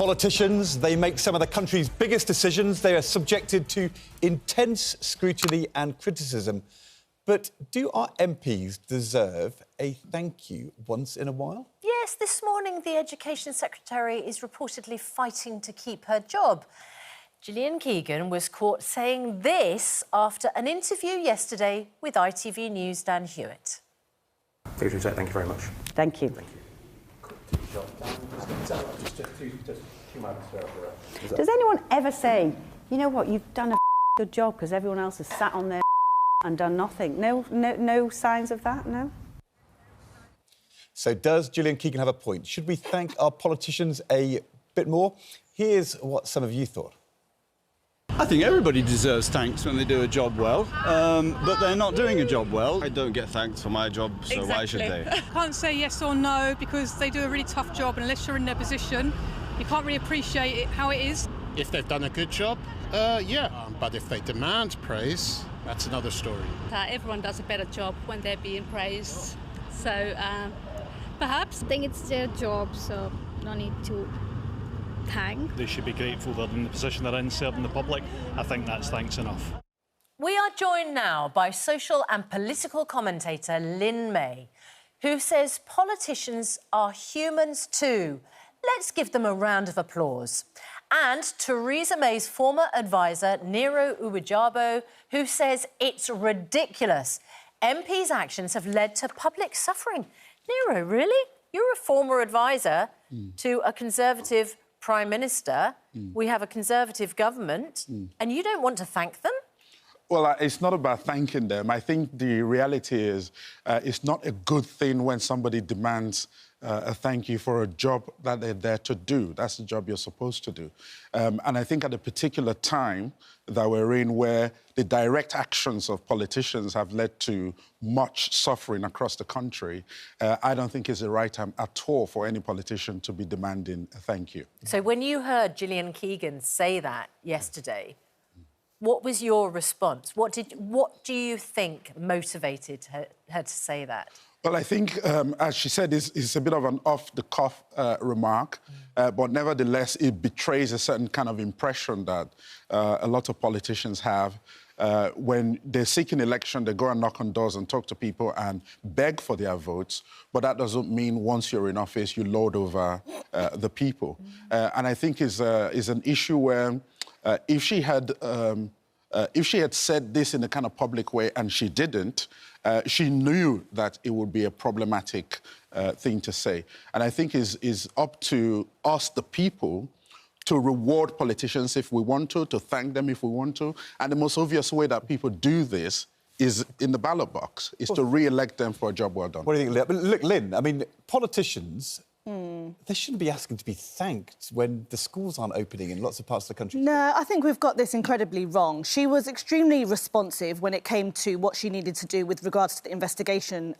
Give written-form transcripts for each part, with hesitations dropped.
Politicians, they make some of the country's biggest decisions. They are subjected to intense scrutiny and criticism. But do our MPs deserve a thank you once in a while? Yes, this morning the Education Secretary is reportedly fighting to keep her job. Gillian Keegan was caught saying this after an interview yesterday with ITV News' Dan Hewitt. Thank you very much. Thank you. Does anyone ever say, you know what, you've done a good job because everyone else has sat on their and done nothing? No signs of that, no? So does Gillian Keegan have a point? Should we thank our politicians a bit more? Here's what some of you thought. I think everybody deserves thanks when they do a job well, but they're not doing a job well. I don't get thanked for my job, so Why should they? Can't say yes or no because they do a really tough job, and unless you're in their position, you can't really appreciate it how it is. If they've done a good job, yeah. But if they demand praise, that's another story. Everyone does a better job when they're being praised, so perhaps. I think it's their job, so no need to thank. They should be grateful they're in the position they're in, serving the public. I think that's thanks enough. We are joined now by social and political commentator Lynn May, who says politicians are humans too. Let's give them a round of applause. And Theresa May's former advisor, Nero Uwijabo, who says it's ridiculous. MPs' actions have led to public suffering. Nero, really? You're a former advisor to a Conservative Prime Minister. We have a Conservative government, and you don't want to thank them? Well, it's not about thanking them. I think the reality is it's not a good thing when somebody demands a thank you for a job that they're there to do. That's the job you're supposed to do. And I think at a particular time that we're in where the direct actions of politicians have led to much suffering across the country, I don't think it's the right time at all for any politician to be demanding a thank you. So when you heard Gillian Keegan say that yesterday, what was your response? What do you think motivated her to say that? Well, I think, as she said, it's a bit of an off-the-cuff remark, but nevertheless, it betrays a certain kind of impression that a lot of politicians have. When they're seeking election, they go and knock on doors and talk to people and beg for their votes, but that doesn't mean once you're in office, you lord over the people. And I think is an issue where if she had said this in a kind of public way and she didn't, she knew that it would be a problematic thing to say. And I think is up to us, the people, to reward politicians if we want to thank them if we want to. And the most obvious way that people do this is in the ballot box, is to re-elect them for a job well done. What do you think, Lynn? Look, Lynn, I mean, politicians, they shouldn't be asking to be thanked when the schools aren't opening in lots of parts of the country. No, I think we've got this incredibly wrong. She was extremely responsive when it came to what she needed to do with regards to the investigation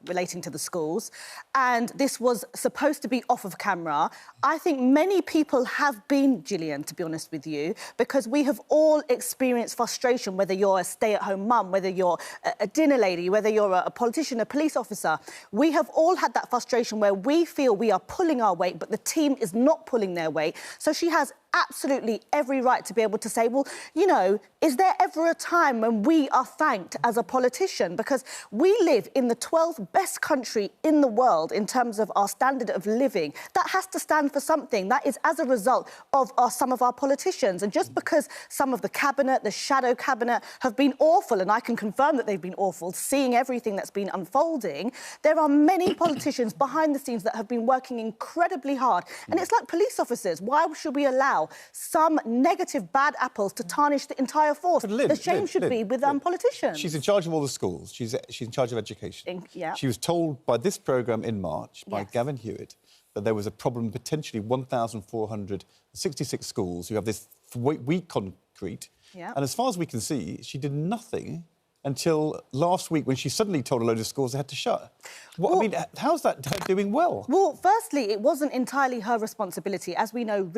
relating to the schools. And this was supposed to be off of camera. I think many people have been, Gillian, to be honest with you, because we have all experienced frustration, whether you're a stay-at-home mum, whether you're a dinner lady, whether you're a politician, a police officer. We have all had that frustration where we feel we are pulling our weight, but the team is not pulling their weight. So she has absolutely every right to be able to say, well, you know, is there ever a time when we are thanked as a politician? Because we live in the 12th best country in the world in terms of our standard of living. That has to stand for something. That is as a result of some of our politicians. And just because some of the cabinet, the shadow cabinet, have been awful, and I can confirm that they've been awful, seeing everything that's been unfolding, there are many politicians behind the scenes that have been working incredibly hard. And it's like police officers. Why should we allow some negative bad apples to tarnish the entire force? Lynn, the shame should be with politicians. She's in charge of all the schools. She's in charge of education. She was told by this programme in March, by Gavin Hewitt, that there was a problem, potentially 1,466 schools who have this weak concrete. And as far as we can see, she did nothing until last week when she suddenly told a load of schools they had to shut. I mean, how's that doing well? Well, firstly, it wasn't entirely her responsibility. As we know,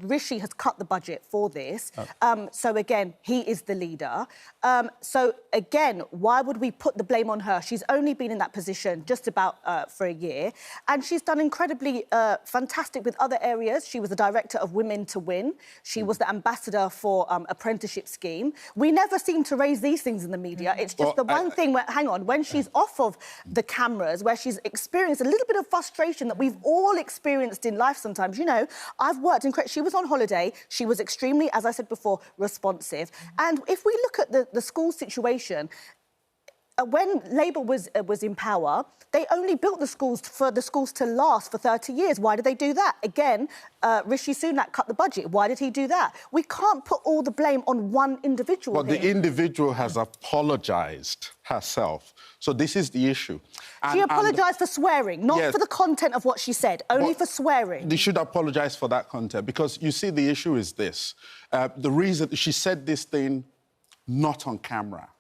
Rishi has cut the budget for this. So, again, he is the leader. So, again, why would we put the blame on her? She's only been in that position just about for a year, and she's done incredibly fantastic with other areas. She was the director of Women to Win. She was the ambassador for apprenticeship scheme. We never seem to raise these things in the media. It's just the one thing where, hang on, when she's off of the cameras, where she's experienced a little bit of frustration that we've all experienced in life sometimes. You know, I've worked in... She was on holiday. She was extremely, as I said before, responsive. And if we look at the school situation, when Labour was in power, they only built the schools for the schools to last for 30 years. Why did they do that? Again, Rishi Sunak cut the budget. Why did he do that? We can't put all the blame on one individual. Well, the individual has apologised herself. So this is the issue. She apologised for swearing, not for the content of what she said, only for swearing. They should apologise for that content, because, you see, the issue is this. The reason she said this thing not on camera.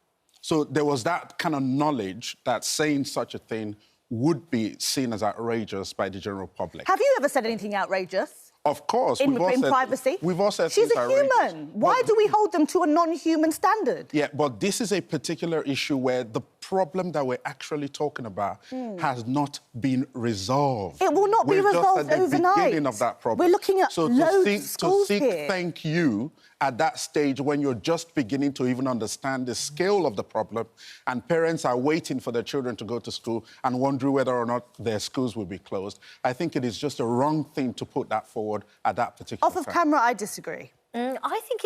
So there was that kind of knowledge that saying such a thing would be seen as outrageous by the general public. Have you ever said anything outrageous? Of course. In privacy? We've all said She's things a outrageous. human. Why do we hold them to a non-human standard? Yeah, but this is a particular issue where the problem that we're actually talking about has not been resolved. It will not be resolved overnight. We're just at the beginning of that problem. We're looking at loads of schools here. here. Thank you at that stage when you're just beginning to even understand the scale of the problem, and parents are waiting for their children to go to school and wondering whether or not their schools will be closed. I think it is just a wrong thing to put that forward at that particular time. Off of camera, I disagree. I think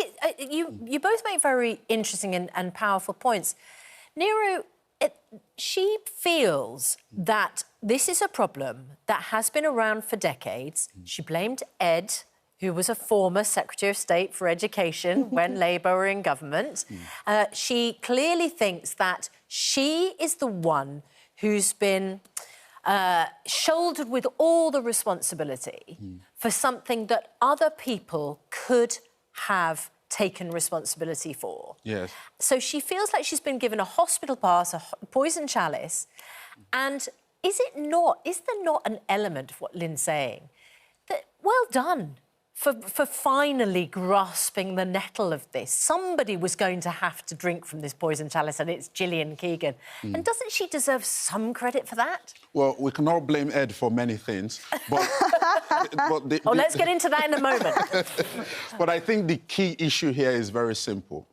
you both make very interesting and powerful points. Nero, she feels that this is a problem that has been around for decades. She blamed Ed, who was a former Secretary of State for Education when Labour were in government. She clearly thinks that she is the one who's been shouldered with all the responsibility for something that other people could have taken responsibility for. Yes. So she feels like she's been given a hospital pass, a poison chalice, and is there not an element of what Lynn's saying that, well done, for finally grasping the nettle of this. Somebody was going to have to drink from this poison chalice, and it's Gillian Keegan. And doesn't she deserve some credit for that? Well, we can all blame Ed for many things, but... let's get into that in a moment. But I think the key issue here is very simple.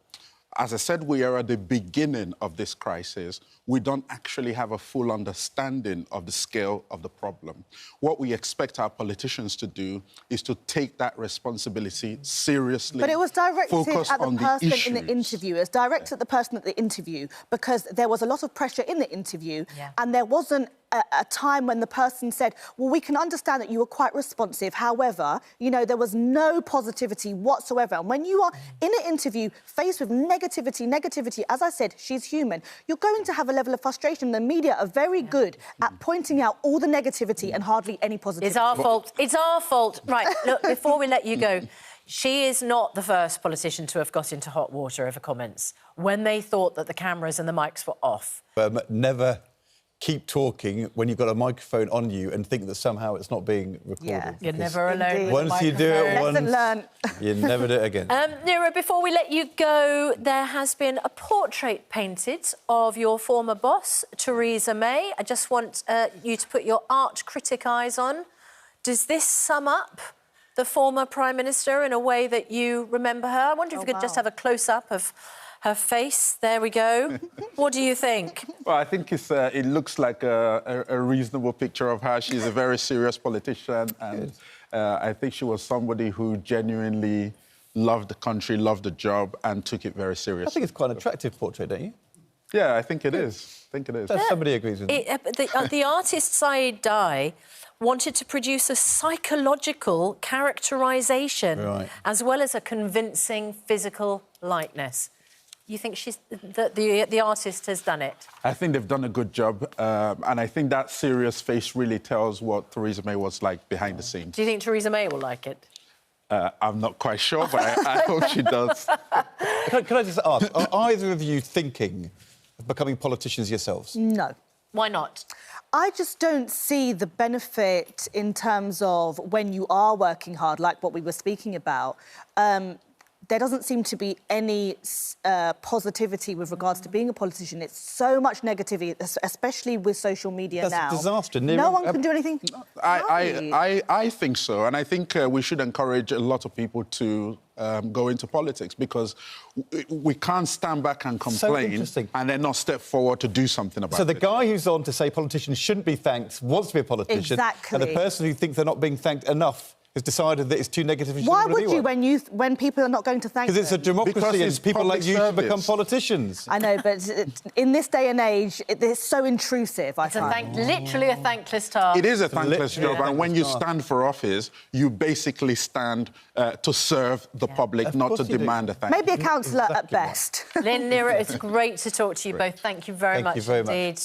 As I said, we are at the beginning of this crisis. We don't actually have a full understanding of the scale of the problem. What we expect our politicians to do is to take that responsibility seriously. But it was directed at the person in the interview. It was directed at the person at the interview because there was a lot of pressure in the interview, and there wasn't a time when the person said, well, we can understand that you were quite responsive. However, you know, there was no positivity whatsoever. And when you are in an interview faced with negativity, as I said, she's human, you're going to have a level of frustration. The media are very good at pointing out all the negativity and hardly any positivity. It's our fault. It's our fault. Right, look, before we let you go, she is not the first politician to have got into hot water over comments when they thought that the cameras and the mics were off. Never keep talking when you've got a microphone on you and think that somehow it's not being recorded. Yeah. You're never alone. Once you do it Lesson learned. you never do it again. Nero, before we let you go, there has been a portrait painted of your former boss, Theresa May. I just want you to put your art critic eyes on. Does this sum up the former Prime Minister in a way that you remember her? I wonder if you could just have a close-up of her face. There we go. What do you think? Well, I think it looks like a reasonable picture of her. She's a very serious politician, and I think she was somebody who genuinely loved the country, loved the job, and took it very seriously. I think it's quite an attractive portrait, don't you? Yeah, I think it is. Somebody agrees with me. The artist Saeed Dai wanted to produce a psychological characterisation as well as a convincing physical likeness. You think the artist has done it? I think they've done a good job, and I think that serious face really tells what Theresa May was like behind the scenes. Do you think Theresa May will like it? I'm not quite sure, but I hope she does. Can I just ask, are either of you thinking of becoming politicians yourselves? No. Why not? I just don't see the benefit in terms of when you are working hard, like what we were speaking about. There doesn't seem to be any positivity with regards to being a politician. It's so much negativity, especially with social media now. That's a disaster. No one can do anything. I think so, and I think we should encourage a lot of people to go into politics, because we can't stand back and complain and then not step forward to do something about it. So the guy who's on to say politicians shouldn't be thanked wants to be a politician. Exactly. And the person who thinks they're not being thanked enough has decided that it's too negative. Why would you when people are not going to thank them? Because it's a democracy and people like you should become politicians. I know, but in this day and age, it's so intrusive, I find. Literally a thankless task. It is a thankless job, and when you stand for office, you basically stand to serve the public, not to demand a thank you. Maybe a councillor at best. Lynn, Nira, it's great to talk to you both. Thank you very much indeed.